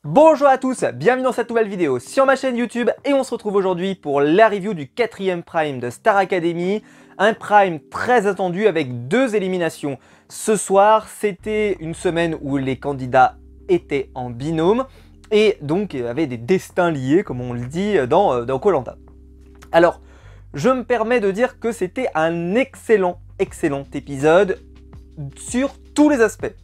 Bonjour à tous, bienvenue dans cette nouvelle vidéo sur ma chaîne YouTube et on se retrouve aujourd'hui pour la review du 4e Prime de Star Academy. Un Prime très attendu avec 2 éliminations. Ce soir, c'était une semaine où les candidats étaient en binôme et donc avaient des destins liés, comme on le dit dans Koh Lanta. Alors, je me permets de dire que c'était un excellent épisode sur tous les aspects.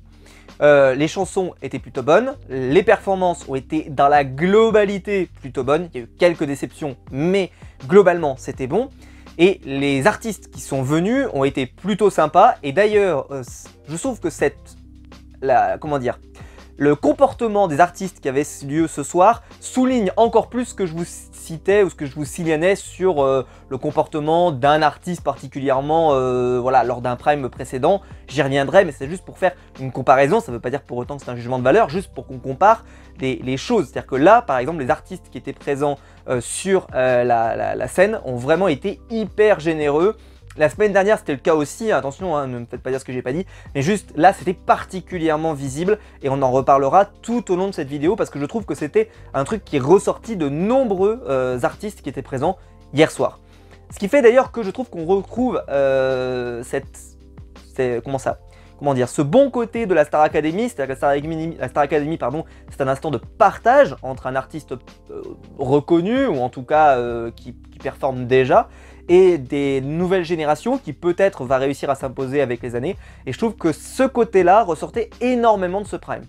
Les chansons étaient plutôt bonnes, les performances ont été dans la globalité plutôt bonnes, il y a eu quelques déceptions mais globalement c'était bon. Et les artistes qui sont venus ont été plutôt sympas et d'ailleurs je trouve que le comportement des artistes qui avaient lieu ce soir souligne encore plus ce que je vous citais ou ce que je vous signalais sur le comportement d'un artiste particulièrement lors d'un prime précédent. J'y reviendrai, mais c'est juste pour faire une comparaison, ça ne veut pas dire pour autant que c'est un jugement de valeur, juste pour qu'on compare les choses. C'est-à-dire que là, par exemple, les artistes qui étaient présents sur la scène ont vraiment été hyper généreux. La semaine dernière, c'était le cas aussi, attention, ne me faites pas dire ce que j'ai pas dit, mais juste là, c'était particulièrement visible et on en reparlera tout au long de cette vidéo parce que je trouve que c'était un truc qui est ressorti de nombreux artistes qui étaient présents hier soir. Ce qui fait d'ailleurs que je trouve qu'on retrouve ce bon côté de la Star Academy, c'est-à-dire que la Star Academy, c'est un instant de partage entre un artiste reconnu ou en tout cas qui performe déjà et des nouvelles générations qui peut-être va réussir à s'imposer avec les années. Et je trouve que ce côté-là ressortait énormément de ce prime.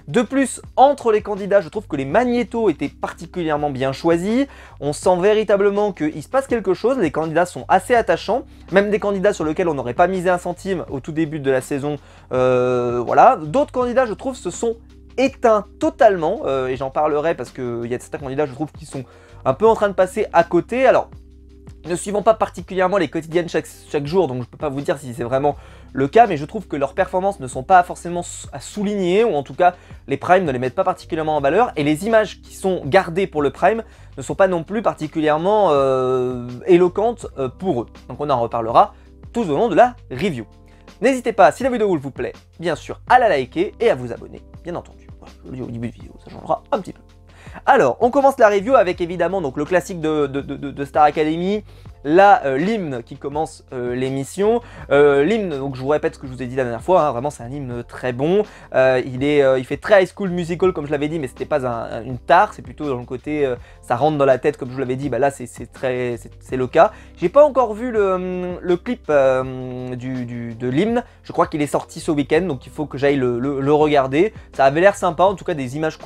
De plus, entre les candidats, je trouve que les magnétos étaient particulièrement bien choisis. On sent véritablement qu'il se passe quelque chose, les candidats sont assez attachants. Même des candidats sur lesquels on n'aurait pas misé un centime au tout début de la saison. Voilà. D'autres candidats, je trouve, se sont éteints totalement. Et j'en parlerai parce qu'il y a certains candidats, je trouve, qui sont un peu en train de passer à côté. Alors, ne suivant pas particulièrement les quotidiennes chaque jour, donc je ne peux pas vous dire si c'est vraiment le cas, mais je trouve que leurs performances ne sont pas forcément à souligner, ou en tout cas les primes ne les mettent pas particulièrement en valeur, et les images qui sont gardées pour le prime ne sont pas non plus particulièrement éloquentes pour eux. Donc on en reparlera tout au long de la review. N'hésitez pas, si la vidéo vous plaît, bien sûr, à la liker et à vous abonner, bien entendu. Voilà, je le dis au début de vidéo, ça changera un petit peu. Alors, on commence la review avec évidemment donc, le classique de Star Academy, l'hymne qui commence l'émission. L'hymne, donc je vous répète ce que je vous ai dit la dernière fois, vraiment c'est un hymne très bon. Il fait très High School Musical comme je l'avais dit, mais c'était pas une tare, c'est plutôt dans le côté ça rentre dans la tête comme je vous l'avais dit, bah là c'est le cas. J'ai pas encore vu le clip de l'hymne, je crois qu'il est sorti ce week-end, donc il faut que j'aille le regarder. Ça avait l'air sympa, en tout cas des images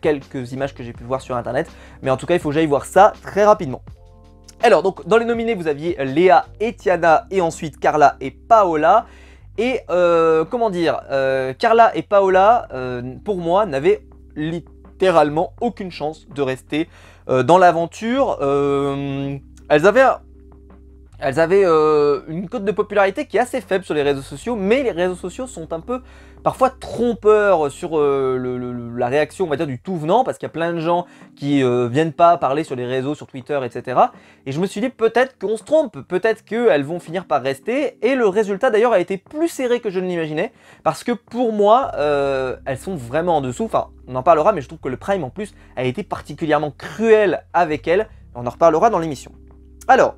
quelques images que j'ai pu voir sur internet, mais en tout cas il faut que j'aille voir ça très rapidement. Alors donc dans les nominés vous aviez Léa et Tiana et ensuite Carla et Paola. Et Carla et Paola pour moi n'avaient littéralement aucune chance de rester dans l'aventure. Elles avaient une cote de popularité qui est assez faible sur les réseaux sociaux, mais les réseaux sociaux sont un peu parfois trompeurs sur la réaction, on va dire, du tout venant, parce qu'il y a plein de gens qui viennent pas parler sur les réseaux, sur Twitter, etc. Et je me suis dit peut-être qu'on se trompe, peut-être qu'elles vont finir par rester, et le résultat d'ailleurs a été plus serré que je ne l'imaginais, parce que pour moi, elles sont vraiment en dessous, enfin on en parlera, mais je trouve que le Prime en plus a été particulièrement cruel avec elles, on en reparlera dans l'émission. Alors,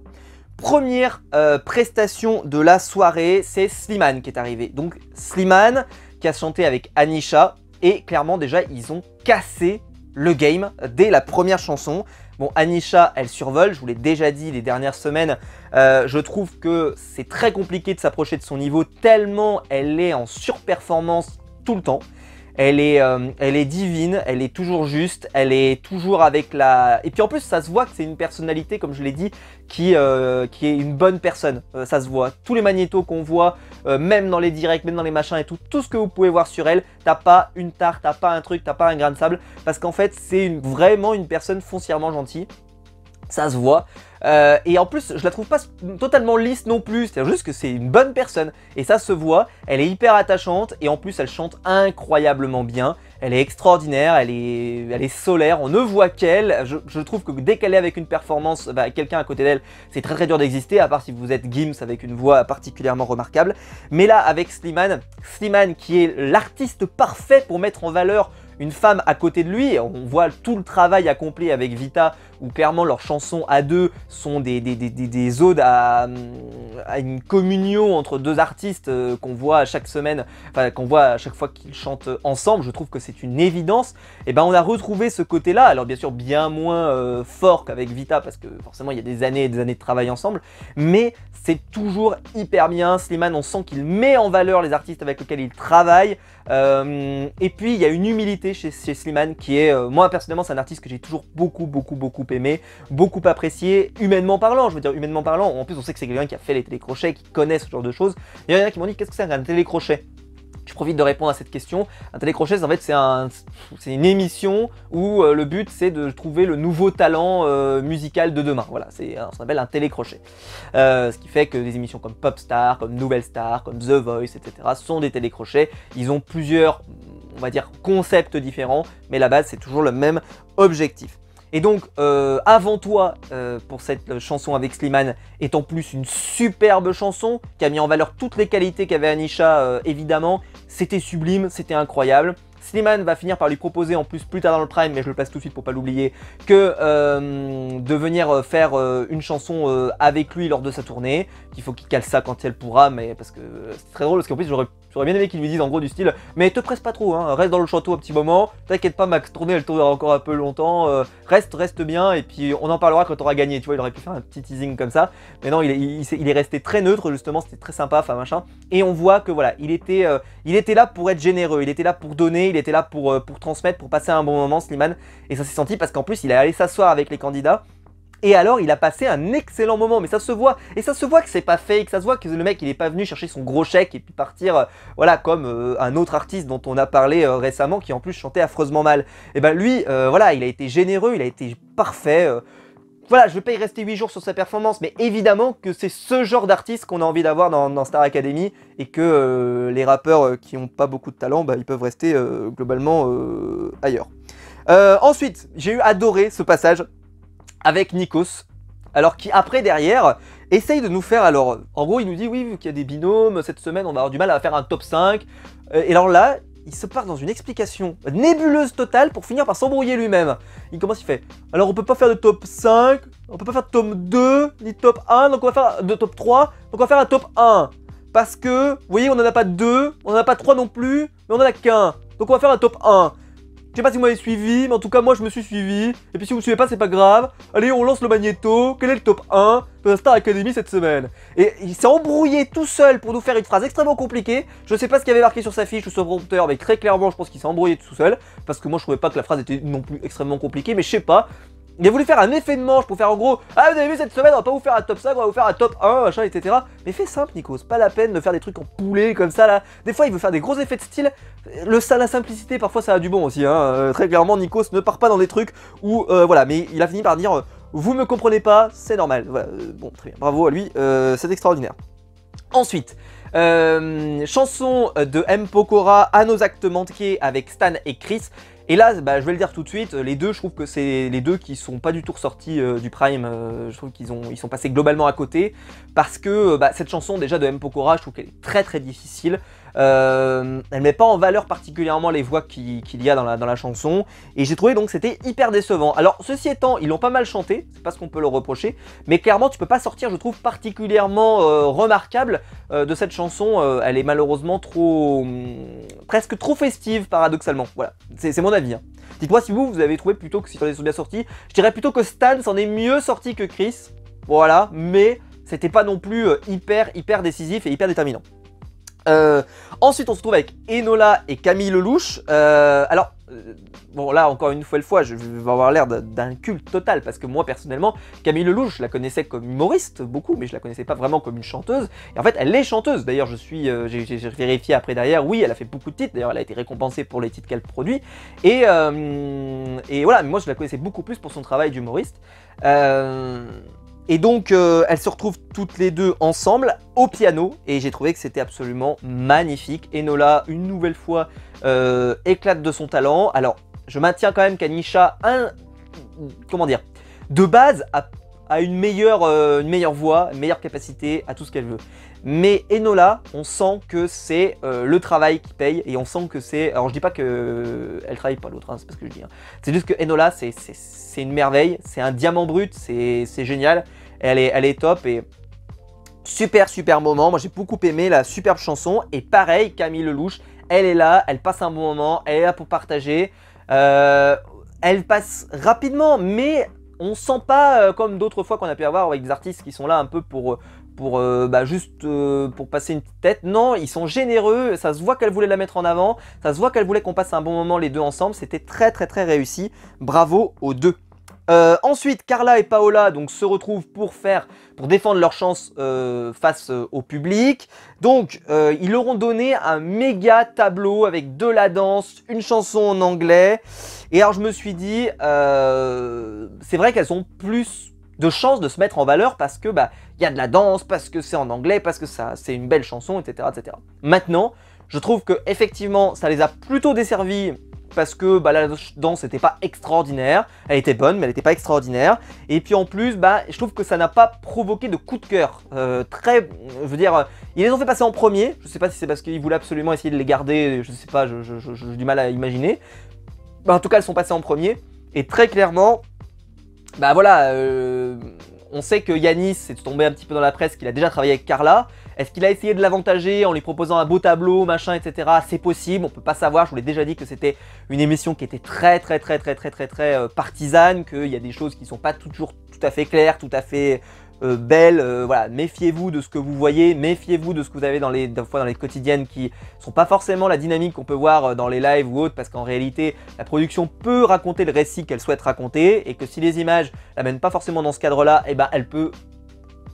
première prestation de la soirée, c'est Slimane qui est arrivé. Donc Slimane qui a chanté avec Anisha et clairement déjà ils ont cassé le game dès la première chanson. Bon, Anisha elle survole, je vous l'ai déjà dit les dernières semaines, je trouve que c'est très compliqué de s'approcher de son niveau tellement elle est en surperformance tout le temps. Elle est divine, elle est toujours juste, elle est toujours avec la... Et puis en plus ça se voit que c'est une personnalité, comme je l'ai dit, qui est une bonne personne, ça se voit. Tous les magnétos qu'on voit, même dans les directs, même dans les machins et tout ce que vous pouvez voir sur elle, t'as pas une tare, t'as pas un truc, t'as pas un grain de sable, parce qu'en fait c'est vraiment une personne foncièrement gentille. Ça se voit. Et en plus, je la trouve pas totalement lisse non plus. C'est juste que c'est une bonne personne. Et ça se voit. Elle est hyper attachante. Et en plus, elle chante incroyablement bien. Elle est extraordinaire. Elle est solaire. On ne voit qu'elle. Je trouve que dès qu'elle est avec une performance, quelqu'un à côté d'elle, c'est très dur d'exister. À part si vous êtes Gims avec une voix particulièrement remarquable. Mais là, avec Slimane qui est l'artiste parfait pour mettre en valeur une femme à côté de lui. On voit tout le travail accompli avec Vita, où clairement leurs chansons à deux sont des odes à une communion entre deux artistes qu'on voit chaque semaine, enfin qu'on voit à chaque fois qu'ils chantent ensemble. Je trouve que c'est une évidence. Et ben on a retrouvé ce côté-là, alors bien sûr bien moins fort qu'avec Vita, parce que forcément il y a des années et des années de travail ensemble, mais c'est toujours hyper bien. Slimane, on sent qu'il met en valeur les artistes avec lesquels il travaille. Et puis il y a une humilité chez Slimane qui est, moi personnellement c'est un artiste que j'ai toujours beaucoup aimé, beaucoup apprécié, humainement parlant, je veux dire humainement parlant. En plus on sait que c'est quelqu'un qui a fait les télécrochets, qui connaît ce genre de choses. Il y en a qui m'ont dit qu'est-ce que c'est un télécrochet? Je profite de répondre à cette question. Un télécrochet, en fait, c'est une émission où le but, c'est de trouver le nouveau talent musical de demain. Voilà, ça s'appelle un télécrochet. Ce qui fait que des émissions comme Popstar, comme Nouvelle Star, comme The Voice, etc. sont des télécrochets. Ils ont plusieurs, on va dire, concepts différents, mais la base, c'est toujours le même objectif. Et donc, Avant toi, pour cette chanson avec Slimane, est en plus une superbe chanson qui a mis en valeur toutes les qualités qu'avait Anisha, évidemment. C'était sublime, c'était incroyable. Slimane va finir par lui proposer en plus tard dans le prime, mais je le place tout de suite pour pas l'oublier, que de venir faire une chanson avec lui lors de sa tournée. Il faut qu'il cale ça quand elle pourra, mais parce que c'est très drôle, parce qu'en plus j'aurais bien aimé qu'il lui dise en gros du style « Mais te presse pas trop, hein, reste dans le château un petit moment, t'inquiète pas Max, tournée elle tournera encore un peu longtemps, reste bien et puis on en parlera quand t'auras gagné. » Tu vois, il aurait pu faire un petit teasing comme ça, mais non, il est resté très neutre justement, c'était très sympa, enfin machin. Et on voit que voilà, il était là pour être généreux, il était là pour donner, il était là pour transmettre, pour passer un bon moment, Slimane. Et ça s'est senti parce qu'en plus il est allé s'asseoir avec les candidats. Et alors il a passé un excellent moment, mais ça se voit, et ça se voit que c'est pas fake, ça se voit que le mec il est pas venu chercher son gros chèque et puis partir, voilà, comme un autre artiste dont on a parlé récemment qui en plus chantait affreusement mal. Et ben lui, voilà, il a été généreux, il a été parfait. Voilà, je vais pas y rester 8 jours sur sa performance, mais évidemment que c'est ce genre d'artiste qu'on a envie d'avoir dans Star Academy, et que les rappeurs qui ont pas beaucoup de talent, bah, ils peuvent rester globalement ailleurs. Ensuite, j'ai adoré ce passage avec Nikos, alors qui après derrière essaye de nous faire, alors en gros il nous dit oui vu qu'il y a des binômes, cette semaine on va avoir du mal à faire un top 5, et alors là il se part dans une explication nébuleuse totale pour finir par s'embrouiller lui-même. Il commence, il fait alors on peut pas faire de top 5, on peut pas faire de top 2, ni top 1, donc on va faire de top 3, donc on va faire un top 1. Parce que, vous voyez, on en a pas 2, on en a pas 3 non plus, mais on en a qu'un. Donc on va faire un top 1. Je sais pas si vous m'avez suivi, mais en tout cas moi je me suis suivi. Et puis si vous me suivez pas, c'est pas grave. Allez, on lance le magnéto. Quel est le top 1 de la Star Academy cette semaine? Et il s'est embrouillé tout seul pour nous faire une phrase extrêmement compliquée. Je sais pas ce qu'il y avait marqué sur sa fiche ou sur son prompteur, mais très clairement je pense qu'il s'est embrouillé tout seul. Parce que moi je trouvais pas que la phrase était non plus extrêmement compliquée, mais je sais pas. Il a voulu faire un effet de manche pour faire en gros ah vous avez vu cette semaine on va pas vous faire un top 5, on va vous faire un top 1 machin etc. Mais fais simple Nikos, pas la peine de faire des trucs en poulet comme ça là. Des fois il veut faire des gros effets de style. La simplicité parfois ça a du bon aussi hein. Très clairement Nikos ne part pas dans des trucs où voilà, mais il a fini par dire vous me comprenez pas, c'est normal. Voilà, bon très bien, bravo à lui, c'est extraordinaire. Ensuite, chanson de M. Pokora, à nos actes manqués avec Stan et Chris. Et là, bah, je vais le dire tout de suite, les deux, je trouve que c'est les deux qui sont pas du tout ressortis du Prime. Je trouve qu'ils sont passés globalement à côté. Parce que bah, cette chanson déjà de M. Pokora, je trouve qu'elle est très difficile. Elle met pas en valeur particulièrement les voix qu'il y a dans la chanson. Et j'ai trouvé donc c'était hyper décevant. Alors ceci étant, ils l'ont pas mal chanté, c'est pas ce qu'on peut leur reprocher. Mais clairement, tu peux pas sortir, je trouve, particulièrement remarquable de cette chanson. Elle est malheureusement presque trop festive, paradoxalement. Voilà, c'est mon avis. Hein. Dites-moi si vous avez trouvé plutôt que si t'en es bien sorti. Je dirais plutôt que Stan s'en est mieux sorti que Chris. Voilà, mais c'était pas non plus hyper décisif et hyper déterminant. Ensuite on se retrouve avec Enola et Camille Lelouch. Bon là encore une fois je vais avoir l'air d'un culte total parce que moi personnellement Camille Lelouch je la connaissais comme humoriste beaucoup mais je la connaissais pas vraiment comme une chanteuse et en fait elle est chanteuse d'ailleurs j'ai vérifié après derrière, oui elle a fait beaucoup de titres, d'ailleurs elle a été récompensée pour les titres qu'elle produit et voilà, mais moi je la connaissais beaucoup plus pour son travail d'humoriste. Et donc elles se retrouvent toutes les deux ensemble au piano et j'ai trouvé que c'était absolument magnifique. Enola une nouvelle fois éclate de son talent. Alors je maintiens quand même qu'Anisha comment dire, de base a une meilleure voix, une meilleure capacité à tout ce qu'elle veut. Mais Enola, on sent que c'est le travail qui paye, et on sent que c'est... Alors je dis pas que elle travaille pas l'autre, hein, c'est pas ce que je dis. Hein. C'est juste que Enola, c'est une merveille, c'est un diamant brut, c'est génial, elle est top, et super moment. Moi j'ai beaucoup aimé la superbe chanson, et pareil, Camille Lelouch, elle est là, elle passe un bon moment, elle est là pour partager. Elle passe rapidement, mais on sent pas comme d'autres fois qu'on a pu avoir avec des artistes qui sont là un peu pour passer une petite tête. Non, ils sont généreux, ça se voit qu'elle voulait la mettre en avant, ça se voit qu'elle voulait qu'on passe un bon moment les deux ensemble, c'était très réussi, bravo aux deux. Ensuite, Carla et Paola donc, se retrouvent pour défendre leur chance face au public. Donc, ils leur ont donné un méga tableau avec de la danse, une chanson en anglais. Et alors, je me suis dit, c'est vrai qu'elles ont plus de chances de se mettre en valeur parce que y a de la danse, parce que c'est en anglais, parce que c'est une belle chanson, etc., etc. Maintenant, je trouve que effectivement, ça les a plutôt desservis. Parce que la danse n'était pas extraordinaire, elle était bonne mais elle n'était pas extraordinaire. Et puis en plus, je trouve que ça n'a pas provoqué de coup de cœur. Je veux dire, ils les ont fait passer en premier. Je sais pas si c'est parce qu'ils voulaient absolument essayer de les garder, je sais pas, j'ai du mal à imaginer. En tout cas, elles sont passées en premier. Et très clairement, on sait que Yanis est tombé un petit peu dans la presse, qu'il a déjà travaillé avec Carla. Est-ce qu'il a essayé de l'avantager en lui proposant un beau tableau, machin, etc. C'est possible, on peut pas savoir. Je vous l'ai déjà dit que c'était une émission qui était très partisane, qu'il y a des choses qui sont pas toujours tout à fait claires, tout à fait belles. Voilà, méfiez-vous de ce que vous voyez, méfiez-vous de ce que vous avez des fois dans les quotidiennes qui sont pas forcément la dynamique qu'on peut voir dans les lives ou autres, parce qu'en réalité, la production peut raconter le récit qu'elle souhaite raconter, et que si les images l'amènent pas forcément dans ce cadre-là, elle peut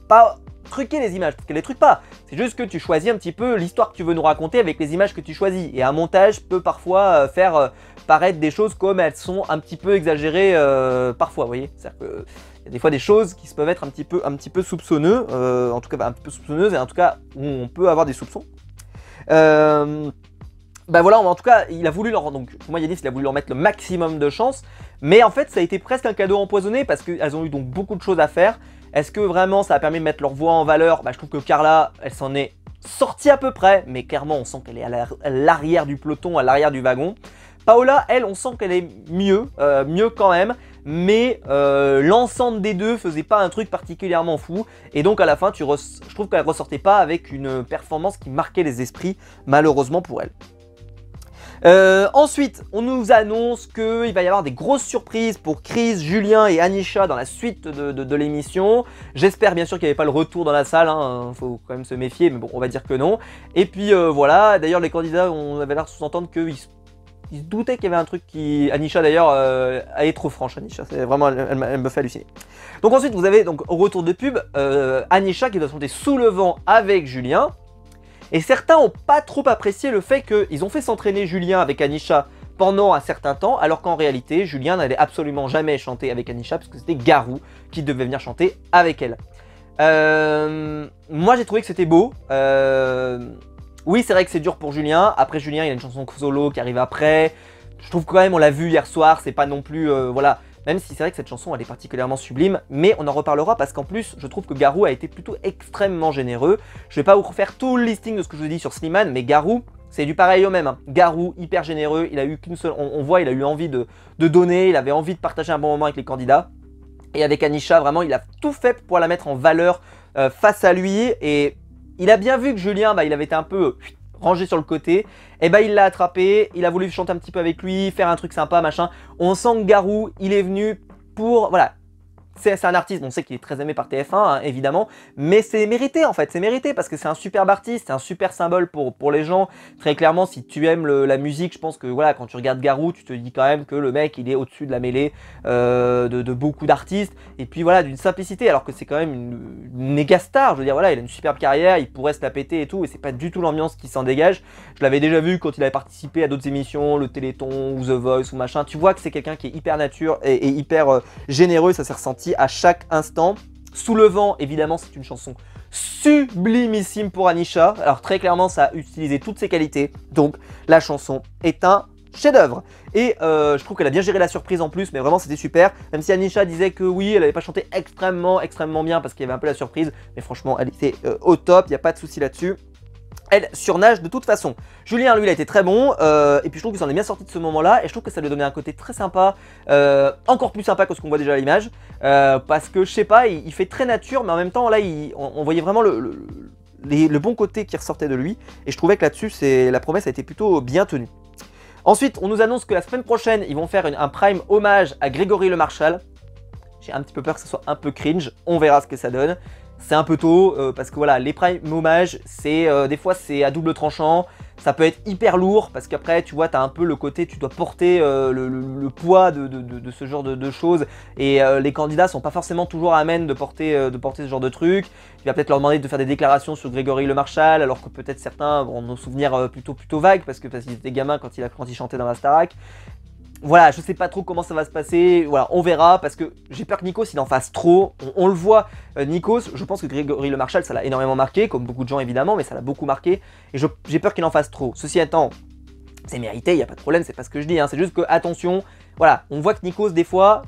pas truquer les images, parce qu'elle les truque pas. C'est juste que tu choisis un petit peu l'histoire que tu veux nous raconter avec les images que tu choisis. Et un montage peut parfois faire paraître des choses comme elles sont un petit peu exagérées parfois, vous voyez. C'est-à-dire qu'il y a des fois des choses qui peuvent être un petit peu soupçonneuses, en tout cas un petit peu soupçonneuses, et en tout cas où on peut avoir des soupçons. Voilà, en tout cas, il a voulu leur... Donc, pour moi, Yanis, il a voulu leur mettre le maximum de chance. Mais en fait, ça a été presque un cadeau empoisonné parce qu'elles ont eu donc beaucoup de choses à faire. Est-ce que vraiment ça a permis de mettre leur voix en valeur? Je trouve que Carla, elle s'en est sortie à peu près, mais clairement, on sent qu'elle est à l'arrière du peloton, à l'arrière du wagon. Paola, elle, on sent qu'elle est mieux quand même, mais l'ensemble des deux faisait pas un truc particulièrement fou. Et donc, à la fin, je trouve qu'elle ressortait pas avec une performance qui marquait les esprits, malheureusement pour elle. Ensuite, on nous annonce qu'il va y avoir des grosses surprises pour Chris, Julien et Anisha dans la suite de l'émission. J'espère bien sûr qu'il n'y avait pas le retour dans la salle, hein, faut quand même se méfier, mais bon, on va dire que non. Et puis voilà, d'ailleurs les candidats, on avait l'air de sous-entendre qu'ils se doutaient qu'il y avait un truc qui... Anisha d'ailleurs, elle est trop franche, Anisha, c'est vraiment, elle me fait halluciner. Donc ensuite, vous avez donc au retour de pub, Anisha qui doit chanter Sous le vent avec Julien. Et certains n'ont pas trop apprécié le fait qu'ils ont fait s'entraîner Julien avec Anisha pendant un certain temps, alors qu'en réalité, Julien n'allait absolument jamais chanter avec Anisha, parce que c'était Garou qui devait venir chanter avec elle. Moi, j'ai trouvé que c'était beau. Oui, c'est vrai que c'est dur pour Julien. Après, Julien, il a une chanson solo qui arrive après. Je trouve quand même, on l'a vu hier soir, c'est pas non plus... voilà. Même si c'est vrai que cette chanson elle est particulièrement sublime, mais on en reparlera parce qu'en plus je trouve que Garou a été plutôt extrêmement généreux. Je vais pas vous refaire tout le listing de ce que je vous ai dit sur Slimane, mais Garou c'est du pareil au même. Hein. Garou hyper généreux, il a eu qu'une seule, on voit il a eu envie de donner, il avait envie de partager un bon moment avec les candidats. Et avec Anisha vraiment il a tout fait pour la mettre en valeur face à lui, et il a bien vu que Julien il avait été un peu... rangé sur le côté, et il l'a attrapé, il a voulu chanter un petit peu avec lui, faire un truc sympa, machin. On sent que Garou, il est venu pour... Voilà, c'est un artiste, on sait qu'il est très aimé par TF1, hein, évidemment, mais c'est mérité en fait, c'est mérité parce que c'est un superbe artiste, c'est un super symbole pour les gens. Très clairement, si tu aimes la musique, je pense que voilà, quand tu regardes Garou, tu te dis quand même que le mec, il est au-dessus de la mêlée de beaucoup d'artistes, et puis voilà, d'une simplicité, alors que c'est quand même une méga star, je veux dire, voilà, il a une superbe carrière, il pourrait se la péter et tout, et c'est pas du tout l'ambiance qui s'en dégage. Je l'avais déjà vu quand il avait participé à d'autres émissions, le Téléthon, ou The Voice, ou machin, tu vois que c'est quelqu'un qui est hyper nature et hyper généreux, ça s'est ressenti à chaque instant. Sous le vent, évidemment, c'est une chanson sublimissime pour Anisha. Alors très clairement, ça a utilisé toutes ses qualités. Donc la chanson est un chef-d'œuvre. Et je trouve qu'elle a bien géré la surprise en plus, mais vraiment c'était super. Même si Anisha disait que oui, elle n'avait pas chanté extrêmement bien parce qu'il y avait un peu la surprise, mais franchement, elle était au top, il n'y a pas de souci là-dessus. Elle surnage de toute façon. Julien, lui, il a été très bon, et puis je trouve qu'il s'en est bien sorti de ce moment-là, et je trouve que ça lui a donné un côté très sympa, encore plus sympa que ce qu'on voit déjà à l'image, parce que je sais pas, il fait très nature, mais en même temps, là, on voyait vraiment le bon côté qui ressortait de lui, et je trouvais que là-dessus, la promesse a été plutôt bien tenue. Ensuite, on nous annonce que la semaine prochaine, ils vont faire un prime hommage à Grégory Le Marchal. J'ai un petit peu peur que ce soit un peu cringe, on verra ce que ça donne. C'est un peu tôt, parce que voilà, les prime hommages, des fois c'est à double tranchant, ça peut être hyper lourd, parce qu'après, tu vois, tu as un peu le côté, tu dois porter le poids de ce genre de choses, et les candidats sont pas forcément toujours amènes de porter ce genre de truc. Il va peut-être leur demander de faire des déclarations sur Grégory Le Marchal, alors que peut-être certains vont nos souvenirs plutôt vagues, parce qu'ils étaient gamins quand il chantait dans la Starac. Voilà, je sais pas trop comment ça va se passer, voilà, on verra, parce que j'ai peur que Nikos il en fasse trop, on le voit, Nikos, je pense que Grégory Le Marchal ça l'a énormément marqué, comme beaucoup de gens évidemment, mais ça l'a beaucoup marqué, et j'ai peur qu'il en fasse trop. Ceci étant, c'est mérité, il n'y a pas de problème, c'est pas ce que je dis, hein, c'est juste que, attention, voilà, on voit que Nikos des fois,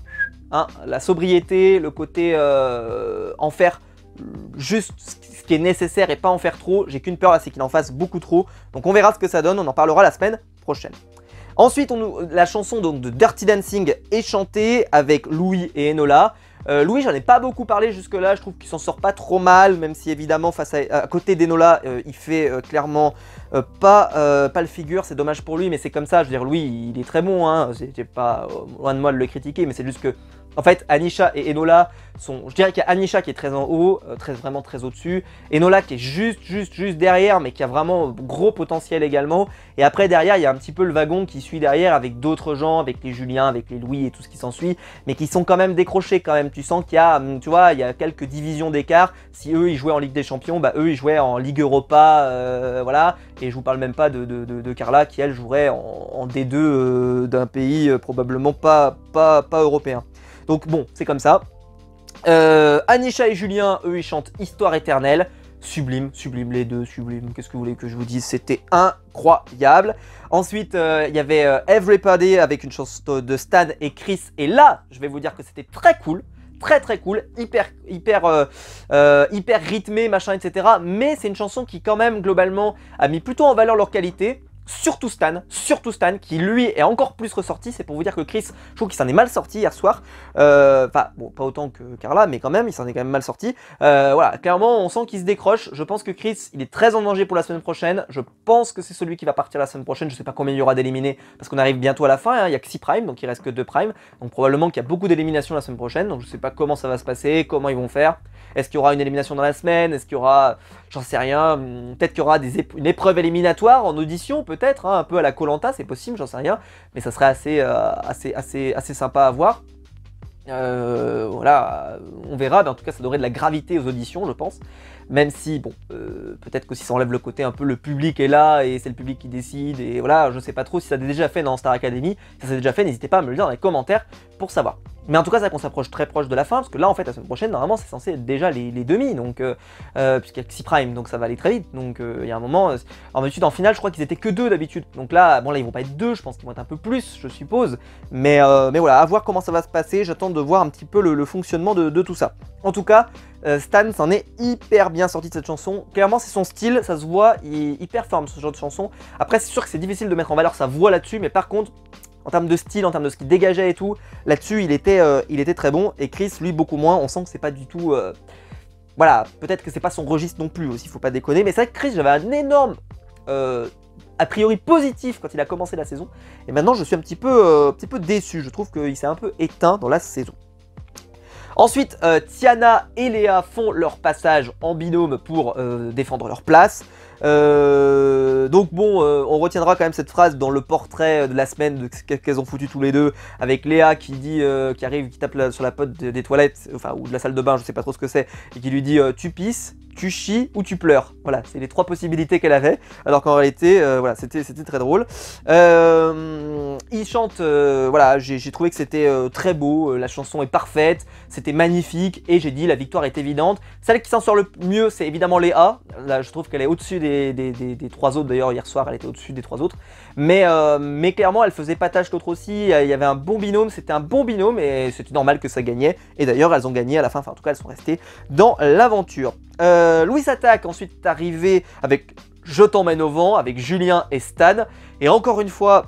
hein, la sobriété, le côté en faire juste ce qui est nécessaire et pas en faire trop, j'ai qu'une peur là, c'est qu'il en fasse beaucoup trop, donc on verra ce que ça donne, on en parlera la semaine prochaine. Ensuite, la chanson donc, de Dirty Dancing est chantée avec Louis et Enola. Louis, j'en ai pas beaucoup parlé jusque-là, je trouve qu'il s'en sort pas trop mal, même si évidemment, à côté d'Enola, il fait clairement pas le figure, c'est dommage pour lui, mais c'est comme ça, je veux dire, Louis, il est très bon, hein, j'ai pas loin de moi de le critiquer, mais c'est juste que, en fait, Anisha et Enola je dirais qu'il y a Anisha qui est très en haut, vraiment très au-dessus, Enola qui est juste derrière, mais qui a vraiment gros potentiel également, et après derrière, il y a un petit peu le wagon qui suit derrière avec d'autres gens, avec les Julien, avec les Louis et tout ce qui s'ensuit, mais qui sont quand même décrochés quand même, tu sens qu'il y a, tu vois, il y a quelques divisions d'écart, si eux ils jouaient en Ligue des Champions, bah eux ils jouaient en Ligue Europa, voilà, et je vous parle même pas de Carla qui elle jouerait en D2 d'un pays probablement pas européen. Donc bon, c'est comme ça. Anisha et Julien, eux, ils chantent Histoire éternelle. Sublime les deux, sublime. Qu'est-ce que vous voulez que je vous dise? C'était incroyable. Ensuite, il y avait Everybody avec une chanson de Stan et Chris. Et là, je vais vous dire que c'était très cool. Très cool, hyper rythmé, machin, etc. Mais c'est une chanson qui, quand même, globalement, a mis plutôt en valeur leur qualité. Surtout Stan, qui lui est encore plus ressorti. C'est pour vous dire que Chris, je trouve qu'il s'en est mal sorti hier soir. Enfin, bon, pas autant que Carla, mais quand même, il s'en est quand même mal sorti. Voilà, clairement, on sent qu'il se décroche. Je pense que Chris, il est très en danger pour la semaine prochaine. Je pense que c'est celui qui va partir la semaine prochaine. Je sais pas combien il y aura d'éliminés, parce qu'on arrive bientôt à la fin. Hein. Il y a que 6 primes, donc il reste que 2 primes. Donc probablement qu'il y a beaucoup d'éliminations la semaine prochaine. Donc je sais pas comment ça va se passer, comment ils vont faire. Est-ce qu'il y aura une élimination dans la semaine? Est-ce qu'il y aura... J'en sais rien. Peut-être qu'il y aura une épreuve éliminatoire en audition, peut-être, hein, un peu à la Koh-Lanta, c'est possible, j'en sais rien. Mais ça serait assez sympa à voir. Voilà, on verra, mais en tout cas ça donnerait de la gravité aux auditions, je pense. Même si, bon, peut-être que si ça enlève le côté un peu le public est là et c'est le public qui décide, et voilà, je sais pas trop si ça a déjà fait dans Star Academy. Si ça s'est déjà fait, n'hésitez pas à me le dire dans les commentaires pour savoir. Mais en tout cas, c'est qu'on s'approche très proche de la fin, parce que là, en fait, la semaine prochaine, normalement, c'est censé être déjà les demi, donc, puisqu'il y a que 6 prime, donc ça va aller très vite. Donc, il y a un moment, en d'habitude, en finale, je crois qu'ils étaient que 2 d'habitude. Donc là, bon, là, ils vont pas être 2, je pense qu'ils vont être un peu plus, je suppose. Mais voilà, à voir comment ça va se passer. J'attends de voir un petit peu le fonctionnement de tout ça. En tout cas, Stan s'en est hyper bien sorti de cette chanson. Clairement, c'est son style, ça se voit, il performe ce genre de chanson. Après, c'est sûr que c'est difficile de mettre en valeur sa voix là-dessus, mais par contre, en termes de style, en termes de ce qu'il dégageait et tout, là-dessus, il était très bon. Et Chris, lui, beaucoup moins. On sent que c'est pas du tout... voilà, peut-être que c'est pas son registre non plus aussi, faut pas déconner. Mais c'est vrai que Chris, j'avais un énorme... a priori positif quand il a commencé la saison. Et maintenant, je suis un petit peu déçu. Je trouve qu'il s'est un peu éteint dans la saison. Ensuite, Tiana et Léa font leur passage en binôme pour défendre leur place. Donc bon, on retiendra quand même cette phrase dans le portrait de la semaine qu'elles ont foutu tous les deux, avec Léa qui dit, qui arrive, qui tape sur la porte des toilettes, enfin ou de la salle de bain, je sais pas trop ce que c'est, et qui lui dit tu pisses, tu chies ou tu pleures. Voilà, c'est les 3 possibilités qu'elle avait, alors qu'en réalité, voilà, c'était très drôle. Ils chantent, voilà, j'ai trouvé que c'était très beau, la chanson est parfaite, c'était magnifique, et j'ai dit la victoire est évidente. Celle qui s'en sort le mieux, c'est évidemment Léa. Là, je trouve qu'elle est au-dessus des des 3 autres, d'ailleurs hier soir elle était au-dessus des 3 autres, mais clairement elle faisait pas tâche l'autre aussi, il y avait un bon binôme, c'était un bon binôme et c'était normal que ça gagnait, et d'ailleurs elles ont gagné à la fin, enfin en tout cas elles sont restées dans l'aventure. Louis Attaque ensuite est arrivé avec Je t'emmène au vent, avec Julien et Stan, et encore une fois,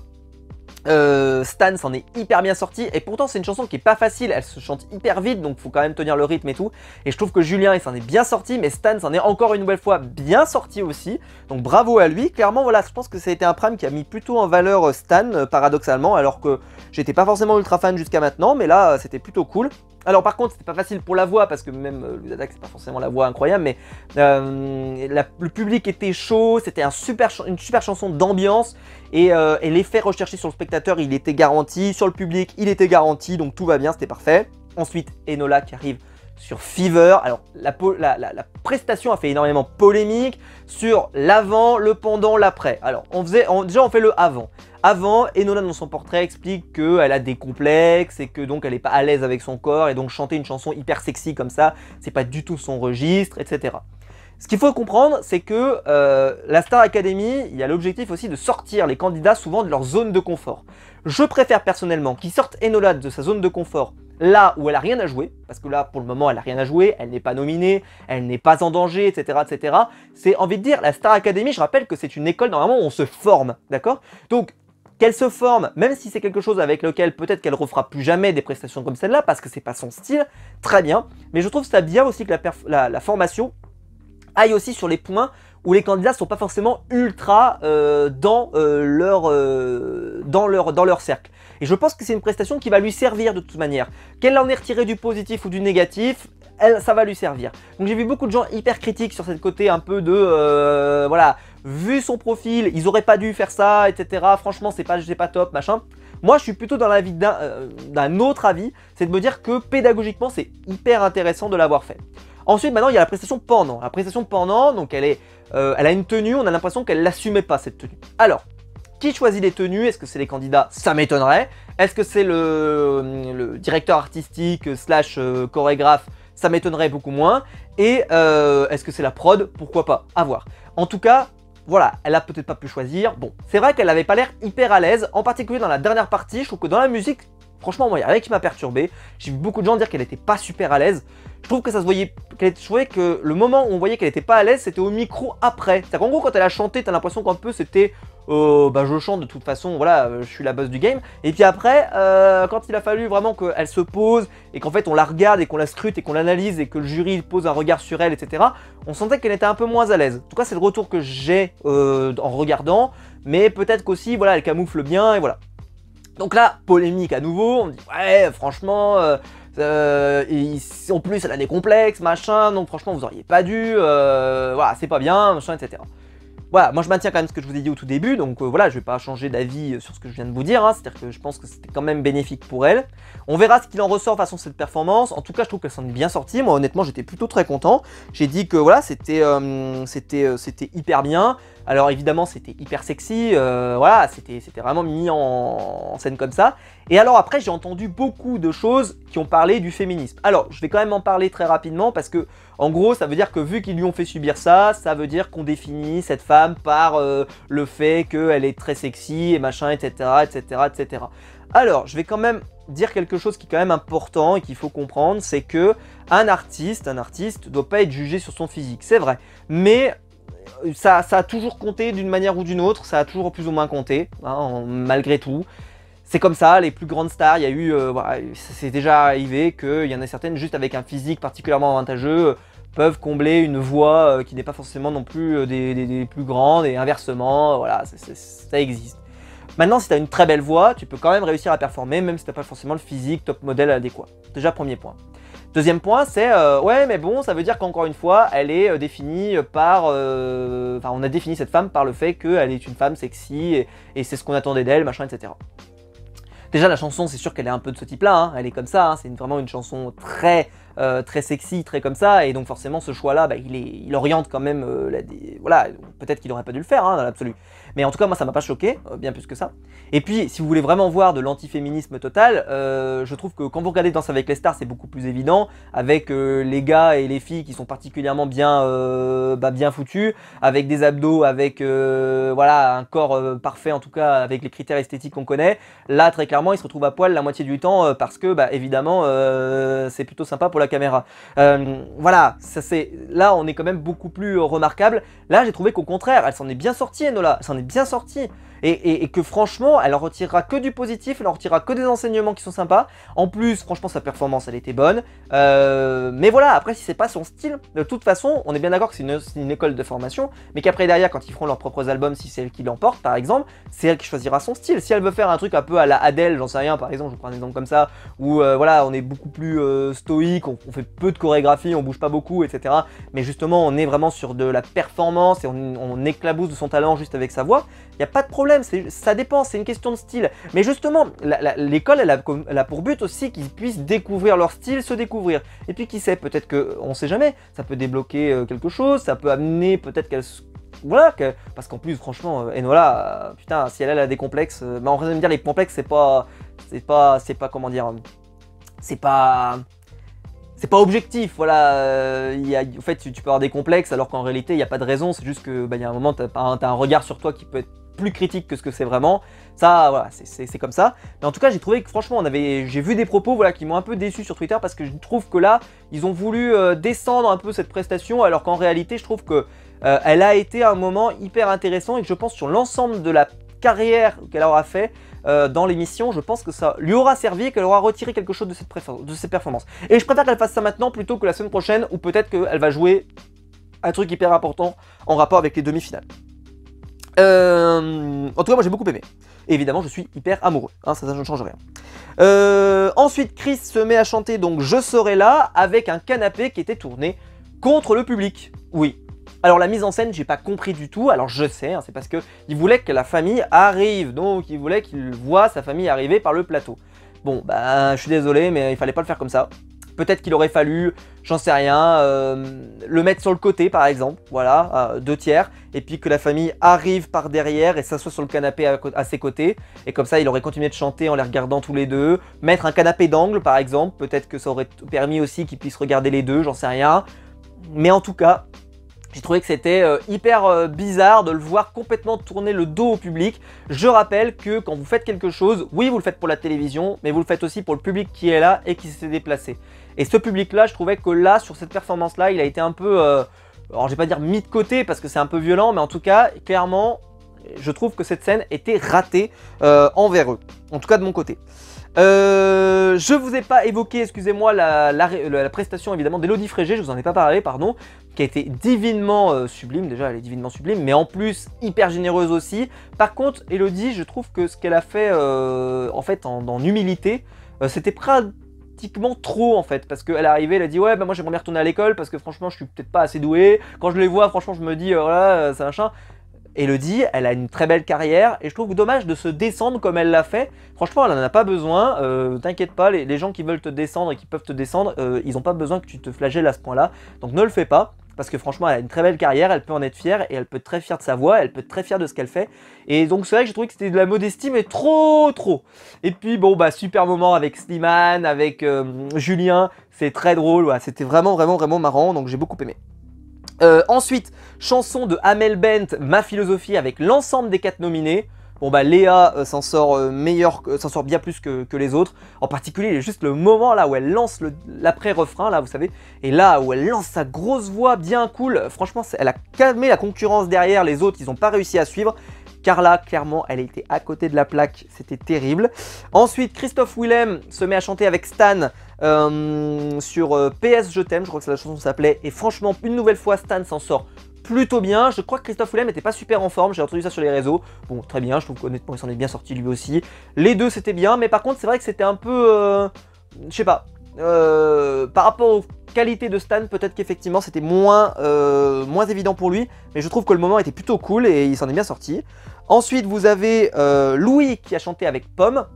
Stan s'en est hyper bien sorti, et pourtant c'est une chanson qui est pas facile, elle se chante hyper vite, donc faut quand même tenir le rythme et tout, et je trouve que Julien il s'en est bien sorti, mais Stan s'en est encore une nouvelle fois bien sorti aussi, donc bravo à lui. Clairement voilà, je pense que ça a été un prime qui a mis plutôt en valeur Stan, paradoxalement, alors que j'étais pas forcément ultra fan jusqu'à maintenant, mais là c'était plutôt cool. Alors par contre c'était pas facile pour la voix, parce que même Louis Attaque c'est pas forcément la voix incroyable, mais le public était chaud, c'était une super chanson d'ambiance, et l'effet recherché sur le spectateur il était garanti, sur le public il était garanti, donc tout va bien, c'était parfait. Ensuite Enola qui arrive sur Fever. Alors la prestation a fait énormément polémique sur l'avant, le pendant, l'après. Alors déjà on fait le avant. Avant, Enola dans son portrait explique qu'elle a des complexes et que donc elle n'est pas à l'aise avec son corps, et donc chanter une chanson hyper sexy comme ça, c'est pas du tout son registre, etc. Ce qu'il faut comprendre, c'est que la Star Academy, il y a l'objectif aussi de sortir les candidats souvent de leur zone de confort. Je préfère personnellement qu'ils sortent Enola de sa zone de confort là où elle a rien à jouer, parce que là pour le moment elle a rien à jouer, elle n'est pas nominée, elle n'est pas en danger, etc. etc. C'est envie de dire, la Star Academy, je rappelle que c'est une école normalement où on se forme, d'accord? Donc qu'elle se forme, même si c'est quelque chose avec lequel peut-être qu'elle refera plus jamais des prestations comme celle-là, parce que c'est pas son style, très bien, mais je trouve ça bien aussi que la formation aille aussi sur les points où les candidats sont pas forcément ultra dans leur cercle. Et je pense que c'est une prestation qui va lui servir de toute manière. Qu'elle en ait retiré du positif ou du négatif, ça va lui servir. Donc j'ai vu beaucoup de gens hyper critiques sur cette côté un peu de voilà, vu son profil, ils auraient pas dû faire ça, etc. Franchement c'est pas top, machin. Moi je suis plutôt dans l'avis d'un autre avis, c'est de me dire que pédagogiquement c'est hyper intéressant de l'avoir fait. Ensuite, maintenant, il y a la prestation pendant. La prestation pendant, donc elle a une tenue, on a l'impression qu'elle l'assumait pas, cette tenue. Alors, qui choisit les tenues? Est-ce que c'est les candidats? Ça m'étonnerait. Est-ce que c'est le directeur artistique / chorégraphe? Ça m'étonnerait beaucoup moins. Et est-ce que c'est la prod? Pourquoi pas? À voir. En tout cas, voilà, elle a peut-être pas pu choisir. Bon, c'est vrai qu'elle n'avait pas l'air hyper à l'aise, en particulier dans la dernière partie. Je trouve que dans la musique, franchement, moi, il y a rien qui m'a perturbé. J'ai vu beaucoup de gens dire qu'elle n'était pas super à l'aise. Je trouve que ça se voyait, je trouvais que le moment où on voyait qu'elle n'était pas à l'aise, c'était au micro après. C'est-à-dire qu'en gros, quand elle a chanté, t'as l'impression qu'un peu c'était bah je chante de toute façon, voilà, je suis la boss du game. Et puis après, quand il a fallu vraiment qu'elle se pose et qu'en fait on la regarde et qu'on la scrute et qu'on l'analyse et que le jury pose un regard sur elle, etc., on sentait qu'elle était un peu moins à l'aise. En tout cas, c'est le retour que j'ai en regardant, mais peut-être qu'aussi, voilà, elle camoufle bien et voilà. Donc là, polémique à nouveau, on dit ouais, franchement, en plus elle a des complexes, machin, donc franchement vous auriez pas dû, voilà, c'est pas bien, machin, etc. Voilà, moi je maintiens quand même ce que je vous ai dit au tout début, donc voilà, je vais pas changer d'avis sur ce que je viens de vous dire, hein, c'est-à-dire que je pense que c'était quand même bénéfique pour elle. On verra ce qu'il en ressort de façon cette performance. En tout cas, je trouve qu'elle s'en est bien sortie. Moi honnêtement, j'étais plutôt très content. J'ai dit que voilà, c'était hyper bien. Alors évidemment, c'était hyper sexy, voilà, c'était vraiment mis en scène comme ça. Et alors après, j'ai entendu beaucoup de choses qui ont parlé du féminisme. Alors, je vais quand même en parler très rapidement parce que, en gros, ça veut dire que vu qu'ils lui ont fait subir ça, ça veut dire qu'on définit cette femme par le fait qu'elle est très sexy et machin, etc., etc., etc. Alors, je vais quand même dire quelque chose qui est quand même important et qu'il faut comprendre, c'est que un artiste doit pas être jugé sur son physique, c'est vrai, mais ça a toujours compté d'une manière ou d'une autre, ça a toujours plus ou moins compté, hein, malgré tout. C'est comme ça, les plus grandes stars, il y a eu, voilà, c'est déjà arrivé qu'il y en a certaines juste avec un physique particulièrement avantageux peuvent combler une voix qui n'est pas forcément non plus des plus grandes, et inversement, voilà, ça existe. Maintenant, si tu as une très belle voix, tu peux quand même réussir à performer, même si tu n'as pas forcément le physique top modèle adéquat. Déjà, premier point. Deuxième point, c'est ouais, mais bon, ça veut dire qu'encore une fois, elle est définie par. Enfin, on a défini cette femme par le fait qu'elle est une femme sexy et c'est ce qu'on attendait d'elle, machin, etc. Déjà, la chanson, c'est sûr qu'elle est un peu de ce type-là, hein, elle est comme ça, hein, c'est vraiment une chanson très très sexy, très comme ça, et donc forcément ce choix-là, bah, il oriente quand même, voilà, peut-être qu'il n'aurait pas dû le faire, hein, dans l'absolu. Mais en tout cas, moi ça m'a pas choqué, bien plus que ça. Et puis, si vous voulez vraiment voir de l'antiféminisme total, je trouve que quand vous regardez Danse avec les stars, c'est beaucoup plus évident, avec les gars et les filles qui sont particulièrement bien foutus, avec des abdos, avec voilà, un corps parfait, en tout cas avec les critères esthétiques qu'on connaît. Là, très clairement, ils se retrouvent à poil la moitié du temps parce que, bah, évidemment, c'est plutôt sympa pour la caméra. Voilà, là, on est quand même beaucoup plus remarquable. Là, j'ai trouvé qu'au contraire, elle s'en est bien sortie, Enola, elle s'en est bien sortie. Et que franchement, elle en retirera que du positif, elle en retirera que des enseignements qui sont sympas. En plus, franchement, sa performance, elle était bonne. Mais voilà, après, si c'est pas son style, de toute façon, on est bien d'accord que c'est une école de formation, mais qu'après, derrière, quand ils feront leurs propres albums, si c'est elle qui l'emporte, par exemple, c'est elle qui choisira son style. Si elle veut faire un truc un peu à la Adele, j'en sais rien, par exemple, je vous prends un exemple comme ça, où voilà, on est beaucoup plus stoïque, on fait peu de chorégraphie, on bouge pas beaucoup, etc. Mais justement, on est vraiment sur de la performance et on éclabousse de son talent juste avec sa voix. Il n'y a pas de problème, ça dépend, c'est une question de style. Mais justement, l'école, elle a pour but aussi qu'ils puissent découvrir leur style, se découvrir. Et puis qui sait, peut-être que, on sait jamais, ça peut débloquer quelque chose, ça peut amener peut-être qu'elle... Voilà, parce qu'en plus, franchement, Enola, putain, si elle a des complexes... mais en vrai de me dire, les complexes, c'est pas, comment dire... C'est pas objectif, voilà, en fait tu peux avoir des complexes alors qu'en réalité il n'y a pas de raison, c'est juste que y a un moment tu as un regard sur toi qui peut être plus critique que ce que c'est vraiment, ça voilà, c'est comme ça. Mais en tout cas j'ai trouvé que franchement j'ai vu des propos voilà, qui m'ont un peu déçu sur Twitter parce que je trouve que là ils ont voulu descendre un peu cette prestation alors qu'en réalité je trouve que elle a été un moment hyper intéressant et que je pense sur l'ensemble de la carrière qu'elle aura fait dans l'émission, je pense que ça lui aura servi et qu'elle aura retiré quelque chose de cette performance. Et je préfère qu'elle fasse ça maintenant plutôt que la semaine prochaine où peut-être qu'elle va jouer un truc hyper important en rapport avec les demi-finales. En tout cas, moi j'ai beaucoup aimé. Et évidemment, je suis hyper amoureux, hein, ça ne change rien. Ensuite, Chris se met à chanter donc Je serai là avec un canapé qui était tourné contre le public. Oui. Alors la mise en scène, j'ai pas compris du tout, alors je sais, hein, c'est parce qu'il voulait que la famille arrive, donc il voulait qu'il voit sa famille arriver par le plateau. Bon, bah je suis désolé, mais il fallait pas le faire comme ça. Peut-être qu'il aurait fallu, j'en sais rien, le mettre sur le côté par exemple, voilà, 2 tiers, et puis que la famille arrive par derrière et s'assoit sur le canapé à ses côtés, et comme ça il aurait continué de chanter en les regardant tous les deux, mettre un canapé d'angle par exemple, peut-être que ça aurait permis aussi qu'ils puissent regarder les deux, j'en sais rien, mais en tout cas... J'ai trouvé que c'était hyper bizarre de le voir complètement tourner le dos au public. Je rappelle que quand vous faites quelque chose, oui vous le faites pour la télévision, mais vous le faites aussi pour le public qui est là et qui s'est déplacé. Et ce public-là, je trouvais que là, sur cette performance-là, il a été un peu, alors je vais pas dire mis de côté parce que c'est un peu violent, mais en tout cas, clairement, je trouve que cette scène était ratée envers eux. En tout cas de mon côté. Je vous ai pas évoqué, excusez-moi, la prestation évidemment d'Élodie Frégé, je vous en ai pas parlé, pardon, qui a été divinement sublime, déjà elle est divinement sublime, mais en plus hyper généreuse aussi. Par contre, Élodie, je trouve que ce qu'elle a fait en fait en humilité, c'était pratiquement trop en fait, parce qu'elle est arrivée, elle a dit ouais bah moi j'aimerais bien retourner à l'école parce que franchement je suis peut-être pas assez douée, quand je les vois franchement je me dis voilà c'est machin. Elodie, elle a une très belle carrière et je trouve dommage de se descendre comme elle l'a fait. Franchement, elle n'en a pas besoin. T'inquiète pas, les gens qui veulent te descendre et qui peuvent te descendre, ils n'ont pas besoin que tu te flagelles à ce point-là. Donc ne le fais pas. Parce que franchement, elle a une très belle carrière, elle peut en être fière et elle peut être très fière de sa voix, elle peut être très fière de ce qu'elle fait. Et donc c'est vrai que j'ai trouvé que c'était de la modestie, mais trop. Et puis bon, bah super moment avec Slimane, avec Julien, c'est très drôle, ouais, c'était vraiment marrant, donc j'ai beaucoup aimé. Ensuite, chanson de Amel Bent, Ma philosophie, avec l'ensemble des 4 nominés. Bon bah Léa s'en sort s'en sort bien plus que les autres. En particulier, il y a juste le moment là où elle lance l'après-refrain, là vous savez. Et là où elle lance sa grosse voix bien cool, franchement elle a calmé la concurrence derrière, les autres ils n'ont pas réussi à suivre. Car là, clairement, elle était à côté de la plaque, c'était terrible. Ensuite, Christophe Willem se met à chanter avec Stan sur PS Je t'aime, je crois que c'est la chanson qui s'appelait. Et franchement, une nouvelle fois, Stan s'en sort plutôt bien. Je crois que Christophe Willem n'était pas super en forme, j'ai entendu ça sur les réseaux. Bon, très bien, je trouve qu'honnêtement, il s'en est bien sorti lui aussi. Les deux, c'était bien, mais par contre, c'est vrai que c'était un peu... je sais pas. Par rapport aux qualités de Stan, peut-être qu'effectivement, c'était moins évident pour lui. Mais je trouve que le moment était plutôt cool et il s'en est bien sorti. Ensuite, vous avez Louis qui a chanté avec Pomme.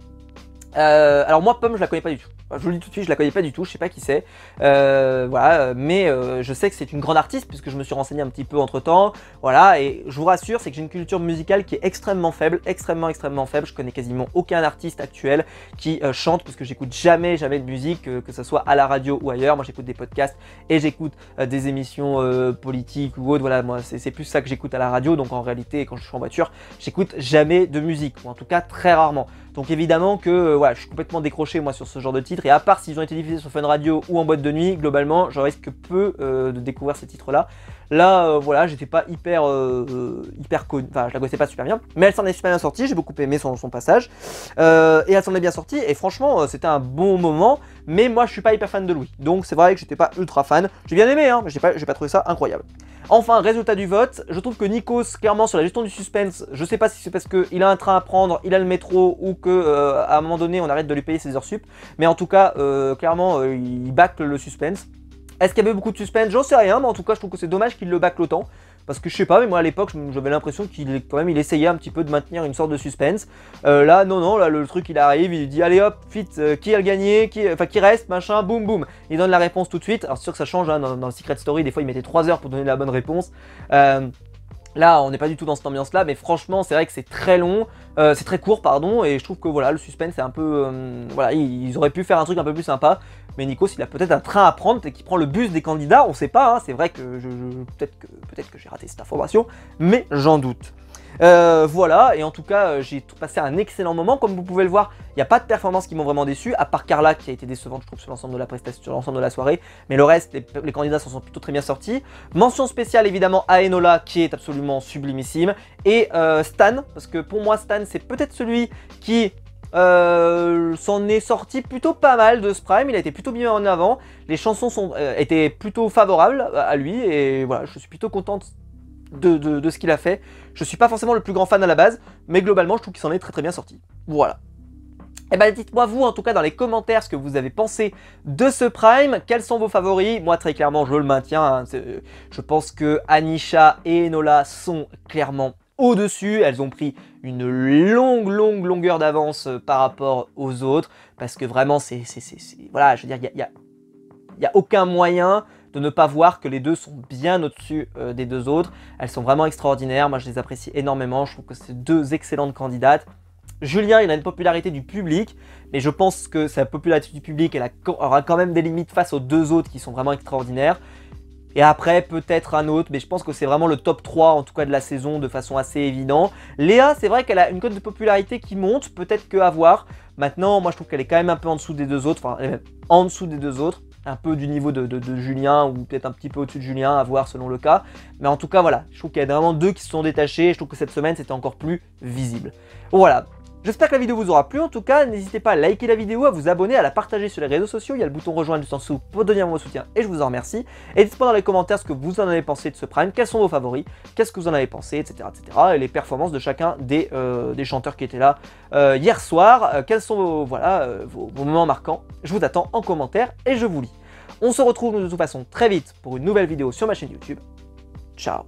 Alors moi Pomme je la connais pas du tout, je vous le dis tout de suite, je la connais pas du tout, je sais pas qui c'est, voilà, mais je sais que c'est une grande artiste puisque je me suis renseigné un petit peu entre temps, voilà, et je vous rassure, c'est que j'ai une culture musicale qui est extrêmement faible, extrêmement faible, je connais quasiment aucun artiste actuel qui chante parce que j'écoute jamais de musique, que ce soit à la radio ou ailleurs, moi j'écoute des podcasts et j'écoute des émissions politiques ou autres, voilà, moi c'est plus ça que j'écoute à la radio, donc en réalité quand je suis en voiture, j'écoute jamais de musique, ou en tout cas très rarement. Donc évidemment que voilà, je suis complètement décroché moi sur ce genre de titres, et à part s'ils ont été diffusés sur Fun Radio ou en boîte de nuit, globalement je risque peu de découvrir ces titres là. Là voilà, j'étais pas hyper connu, enfin je la connaissais pas super bien, mais elle s'en est super bien sortie, j'ai beaucoup aimé son passage, et elle s'en est bien sortie, et franchement c'était un bon moment, mais moi je suis pas hyper fan de Louis, donc c'est vrai que j'étais pas ultra fan, j'ai bien aimé hein, mais j'ai pas trouvé ça incroyable. Enfin, résultat du vote, je trouve que Nikos, clairement sur la gestion du suspense, je sais pas si c'est parce qu'il a un train à prendre, il a le métro, ou que à un moment donné on arrête de lui payer ses heures sup, mais en tout cas, clairement, il bâcle le suspense. Est-ce qu'il y avait beaucoup de suspense? J'en sais rien, mais en tout cas je trouve que c'est dommage qu'il le bâcle autant. Parce que je sais pas, mais moi à l'époque j'avais l'impression qu'il il essayait un petit peu de maintenir une sorte de suspense. Là non, là le truc il arrive, il dit allez hop, vite, qui a gagné, qui reste, machin, boum boum. Il donne la réponse tout de suite. Alors c'est sûr que ça change, hein, dans le Secret Story, des fois il mettait 3 heures pour donner la bonne réponse. Là, on n'est pas du tout dans cette ambiance-là, mais franchement, c'est vrai que c'est très long, c'est très court, pardon, et je trouve que voilà, le suspense est un peu, voilà, ils auraient pu faire un truc un peu plus sympa, mais Nikos, il a peut-être un train à prendre et qu'il prend le bus des candidats, on sait pas, hein, c'est vrai que peut-être que j'ai raté cette information, mais j'en doute. Voilà, et en tout cas, j'ai passé un excellent moment. Comme vous pouvez le voir, il n'y a pas de performances qui m'ont vraiment déçu, à part Carla qui a été décevante, je trouve, sur l'ensemble de la prestation, sur l'ensemble de la soirée. Mais le reste, les candidats s'en sont plutôt très bien sortis. Mention spéciale évidemment à Enola, qui est absolument sublimissime, et Stan, parce que pour moi, Stan, c'est peut-être celui qui s'en est sorti plutôt pas mal de ce prime, il a été plutôt bien en avant, les chansons étaient plutôt favorables à lui, et voilà, je suis plutôt contente de ce qu'il a fait. Je suis pas forcément le plus grand fan à la base, mais globalement je trouve qu'il s'en est très bien sorti. Voilà. Et ben dites-moi vous en tout cas dans les commentaires ce que vous avez pensé de ce prime, quels sont vos favoris. Moi très clairement je le maintiens, hein. Je pense que Anisha et Enola sont clairement au-dessus, elles ont pris une longueur d'avance par rapport aux autres, parce que vraiment c'est voilà, je veux dire, il y a aucun moyen de ne pas voir que les deux sont bien au-dessus des deux autres. Elles sont vraiment extraordinaires, moi je les apprécie énormément, je trouve que c'est deux excellentes candidates. Julien, il a une popularité du public, mais je pense que sa popularité du public, elle aura quand même des limites face aux deux autres qui sont vraiment extraordinaires. Et après, peut-être un autre, mais je pense que c'est vraiment le top 3, en tout cas de la saison, de façon assez évidente. Léa, c'est vrai qu'elle a une cote de popularité qui monte, peut-être qu'à voir. Maintenant, moi je trouve qu'elle est quand même un peu en dessous des deux autres, enfin, elle est même en dessous des deux autres. Un peu du niveau de Julien, ou peut-être un petit peu au-dessus de Julien, à voir selon le cas. Mais en tout cas, voilà, je trouve qu'il y a vraiment deux qui se sont détachés, et je trouve que cette semaine, c'était encore plus visible. Voilà. J'espère que la vidéo vous aura plu, en tout cas, n'hésitez pas à liker la vidéo, à vous abonner, à la partager sur les réseaux sociaux, il y a le bouton rejoindre juste en dessous pour donner mon soutien et je vous en remercie. Et dites-moi dans les commentaires ce que vous en avez pensé de ce prime, quels sont vos favoris, qu'est-ce que vous en avez pensé, etc. et les performances de chacun des chanteurs qui étaient là hier soir, quels sont vos moments marquants. Je vous attends en commentaire et je vous lis. On se retrouve de toute façon très vite pour une nouvelle vidéo sur ma chaîne YouTube. Ciao.